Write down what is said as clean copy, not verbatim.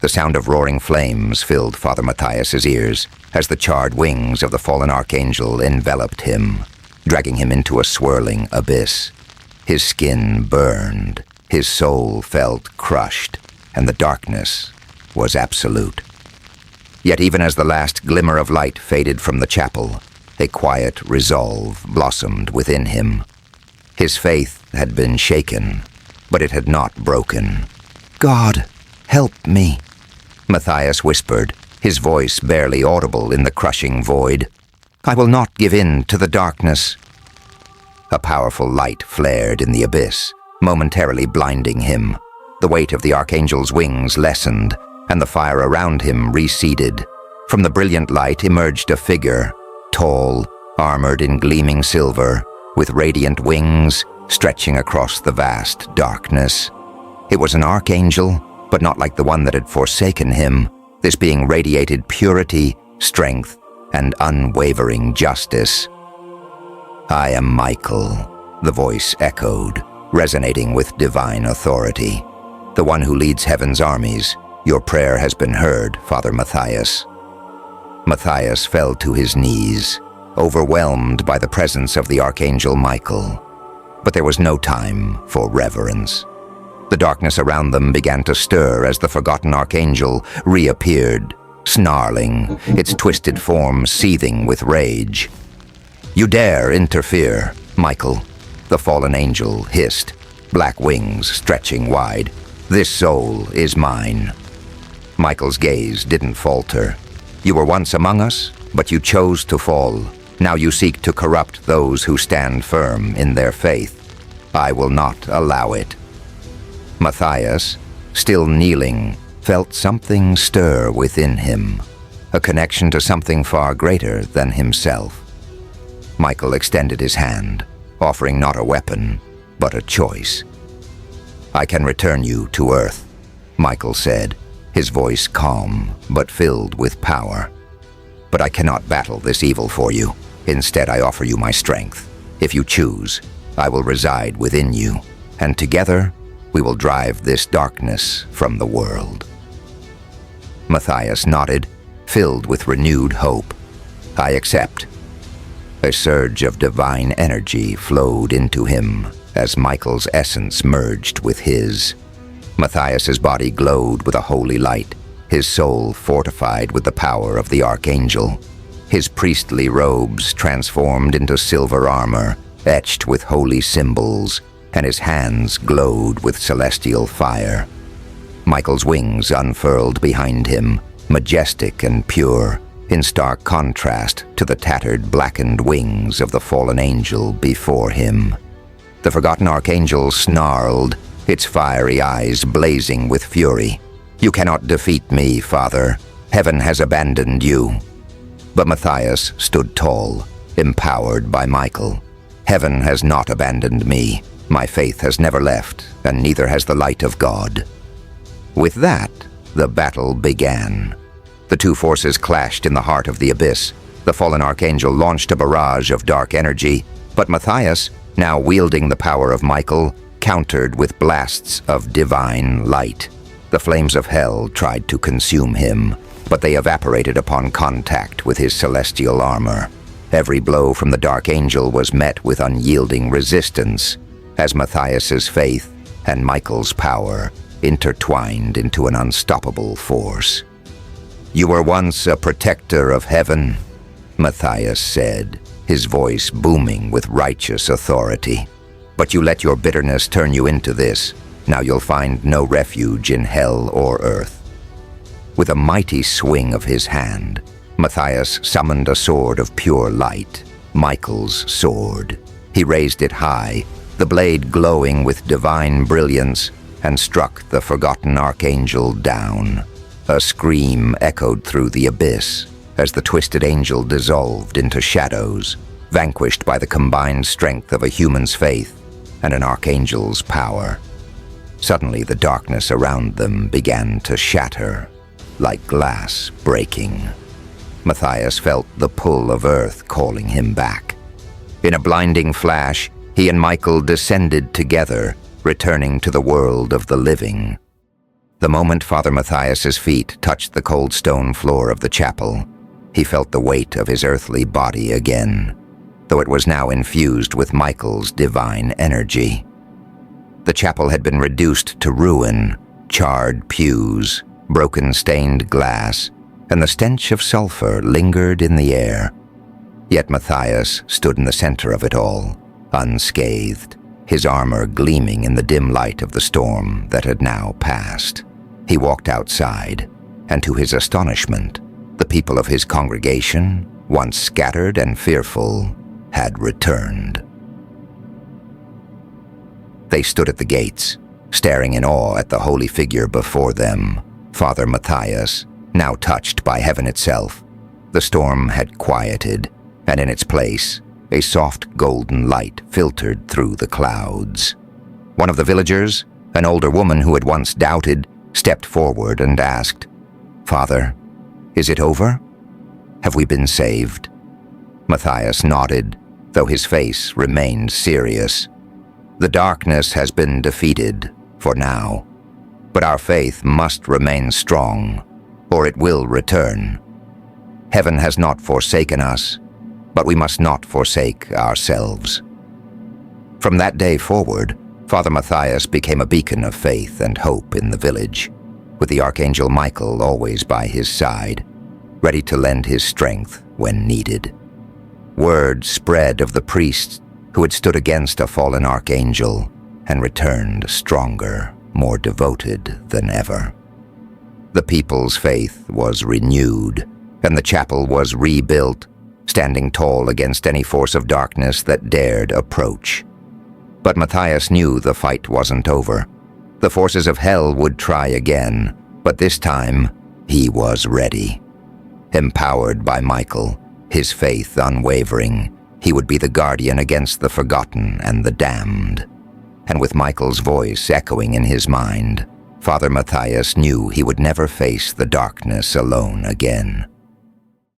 The sound of roaring flames filled Father Matthias's ears as the charred wings of the fallen archangel enveloped him, dragging him into a swirling abyss. His skin burned, his soul felt crushed, and the darkness was absolute. Yet even as the last glimmer of light faded from the chapel, a quiet resolve blossomed within him. His faith had been shaken, but it had not broken. "God, help me," Matthias whispered, his voice barely audible in the crushing void. "I will not give in to the darkness." A powerful light flared in the abyss, momentarily blinding him. The weight of the archangel's wings lessened, and the fire around him receded. From the brilliant light emerged a figure, tall, armored in gleaming silver, with radiant wings stretching across the vast darkness. It was an archangel, but not like the one that had forsaken him. This being radiated purity, strength, and unwavering justice. "I am Michael," the voice echoed, resonating with divine authority. "The one who leads heaven's armies. Your prayer has been heard, Father Matthias." Matthias fell to his knees, overwhelmed by the presence of the Archangel Michael. But there was no time for reverence. The darkness around them began to stir as the forgotten archangel reappeared, snarling, its twisted form seething with rage. "You dare interfere, Michael," the fallen angel hissed, black wings stretching wide. "This soul is mine." Michael's gaze didn't falter. "You were once among us, but you chose to fall. Now you seek to corrupt those who stand firm in their faith. I will not allow it." Matthias, still kneeling, felt something stir within him, a connection to something far greater than himself. Michael extended his hand, offering not a weapon, but a choice. "I can return you to Earth," Michael said, his voice calm but filled with power. "But I cannot battle this evil for you. Instead, I offer you my strength. If you choose, I will reside within you, and together we will drive this darkness from the world." Matthias nodded, filled with renewed hope. "I accept." A surge of divine energy flowed into him as Michael's essence merged with his. Matthias's body glowed with a holy light, his soul fortified with the power of the archangel. His priestly robes transformed into silver armor, etched with holy symbols, and his hands glowed with celestial fire. Michael's wings unfurled behind him, majestic and pure, in stark contrast to the tattered, blackened wings of the fallen angel before him. The forgotten archangel snarled, its fiery eyes blazing with fury. "You cannot defeat me, Father. Heaven has abandoned you." But Matthias stood tall, empowered by Michael. "Heaven has not abandoned me. My faith has never left, and neither has the light of God." With that, the battle began. The two forces clashed in the heart of the abyss. The fallen archangel launched a barrage of dark energy, but Matthias, now wielding the power of Michael, countered with blasts of divine light. The flames of hell tried to consume him, but they evaporated upon contact with his celestial armor. Every blow from the dark angel was met with unyielding resistance, as Matthias's faith and Michael's power intertwined into an unstoppable force. "You were once a protector of heaven," Matthias said, his voice booming with righteous authority. "But you let your bitterness turn you into this. Now you'll find no refuge in hell or earth." With a mighty swing of his hand, Matthias summoned a sword of pure light, Michael's sword. He raised it high, the blade glowing with divine brilliance, and struck the forgotten archangel down. A scream echoed through the abyss as the twisted angel dissolved into shadows, vanquished by the combined strength of a human's faith and an archangel's power. Suddenly, the darkness around them began to shatter, like glass breaking. Matthias felt the pull of earth calling him back. In a blinding flash, he and Michael descended together, returning to the world of the living. The moment Father Matthias's feet touched the cold stone floor of the chapel, he felt the weight of his earthly body again, though it was now infused with Michael's divine energy. The chapel had been reduced to ruin, charred pews, broken stained glass, and the stench of sulfur lingered in the air. Yet Matthias stood in the center of it all, unscathed, his armor gleaming in the dim light of the storm that had now passed. He walked outside, and to his astonishment, the people of his congregation, once scattered and fearful, had returned. They stood at the gates, staring in awe at the holy figure before them, Father Matthias, now touched by heaven itself. The storm had quieted, and in its place, a soft golden light filtered through the clouds. One of the villagers, an older woman who had once doubted, stepped forward and asked, "Father, is it over? Have we been saved?" Matthias nodded, though his face remained serious. "The darkness has been defeated, for now, but our faith must remain strong, or it will return. Heaven has not forsaken us, but we must not forsake ourselves." From that day forward, Father Matthias became a beacon of faith and hope in the village, with the Archangel Michael always by his side, ready to lend his strength when needed. Word spread of the priests who had stood against a fallen archangel and returned stronger, more devoted than ever. The people's faith was renewed, and the chapel was rebuilt, standing tall against any force of darkness that dared approach. But Matthias knew the fight wasn't over. The forces of hell would try again, but this time he was ready. Empowered by Michael, his faith unwavering, he would be the guardian against the forgotten and the damned. And with Michael's voice echoing in his mind, Father Matthias knew he would never face the darkness alone again.